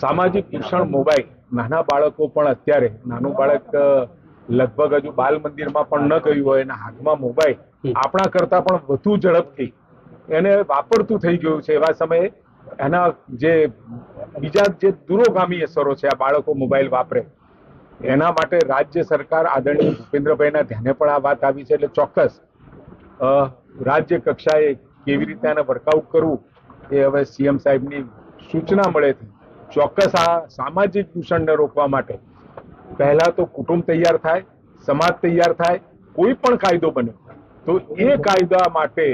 સામાજિક દૂષણ મોબાઈલ નાના બાળકો પણ અત્યારે નાનું બાળક લગભગ હજુ બાલ મંદિરમાં પણ ન ગયું હોય એના હાથમાં મોબાઈલ આપણા કરતા પણ વધુ ઝડપથી એને વાપરતું થઈ ગયું છે. એવા સમયે એના જે બીજા જે દૂરોગામી અસરો છે આ બાળકો મોબાઈલ વાપરે એના માટે રાજ્ય સરકાર આદરણીય ભૂપેન્દ્રભાઈના ધ્યાને પણ આ વાત આવી છે. એટલે ચોક્કસ રાજ્ય કક્ષાએ કેવી રીતે આને વર્કઆઉટ કરવું એ હવે સીએમ સાહેબની સૂચના મળેથી ચોક્કસ આ સામાજિક દૂષણને રોકવા માટે પહેલા તો કુટુંબ તૈયાર થાય, સમાજ તૈયાર થાય. કોઈ પણ કાયદો બને તો એ કાયદા માટે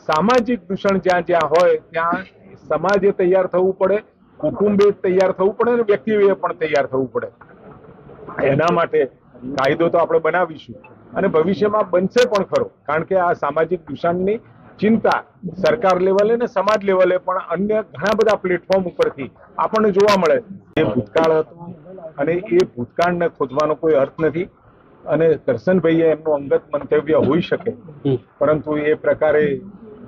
સામાજિક દૂષણ જ્યાં જ્યાં હોય ત્યાં સમાજે તૈયાર થવું પડે, કુટુંબે તૈયાર થવું પડે અને વ્યક્તિઓએ પણ તૈયાર થવું પડે. એના માટે કાયદો તો આપણે બનાવીશું અને ભવિષ્યમાં બનશે પણ ખરો, કારણ કે આ સામાજિક દૂષણની ચિંતા સરકાર લેવલે ને સમાજ લેવલે પણ અન્ય ઘણા બધા પ્લેટફોર્મ ઉપરથી આપણને જોવા મળે. એ ભૂતકાળ હતો અને એ ભૂતકાળને ખોદવાનો કોઈ અર્થ નથી. અને કરશનભાઈએ એમનું અંગત મંતવ્ય હોઈ શકે, પરંતુ એ પ્રકારે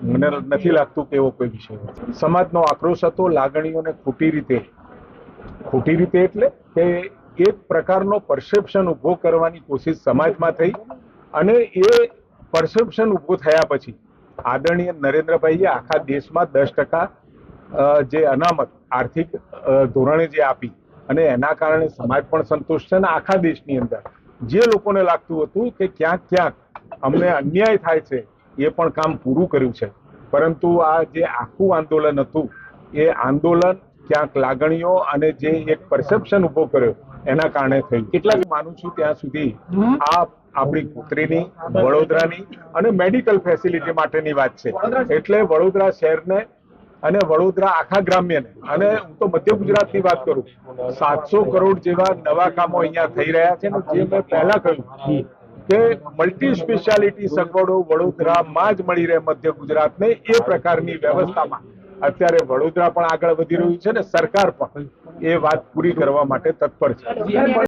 મને નથી લાગતું કે એવો કોઈ વિષય હોય. સમાજનો આક્રોશ હતો, લાગણીઓને ખોટી રીતે એટલે કે એક પ્રકારનો પરસેપ્શન ઉભો કરવાની કોશિશ સમાજમાં થઈ અને એ પરસેપ્શન ઉભો થયા પછી આદરણીય નરેન્દ્રભાઈએ આખા દેશમાં 10% જે અનામત આર્થિક ધોરણે જે આપી અને એના કારણે સમાજ પણ સંતુષ્ટ છે અને આખા દેશની અંદર જે લોકોને લાગતું હતું કે ક્યાંક અમને અન્યાય થાય છે એ પણ કામ પૂરું કર્યું છે. પરંતુ આ જે આખું આંદોલન હતું એ આંદોલન ક્યાંક લાગણીઓ અને જે એક પરસેપ્શન ઉભો કર્યો એના કારણે થયું. કેટલાક માનું છું ત્યાં સુધી આ આપણી પુત્રીની વડોદરાની અને મેડિકલ ફેસિલિટી માટેની વાત છે. એટલે વડોદરા શહેરને અને વડોદરા આખા ગ્રામ્યને અને હું તો મધ્ય ગુજરાતની વાત કરું, 700 કરોડ જેવા નવા કામો અહીંયા થઈ રહ્યા છે. જે મેં પહેલા કહ્યું કે મલ્ટી સ્પેશિયાલિટી સગવડો વડોદરામાં જ મળી રહે મધ્ય ગુજરાતને, એ પ્રકારની વ્યવસ્થામાં અત્યારે વડોદરા પણ આગળ વધી રહ્યું છે ને સરકાર પણ એ વાત પૂરી કરવા માટે તત્પર છે.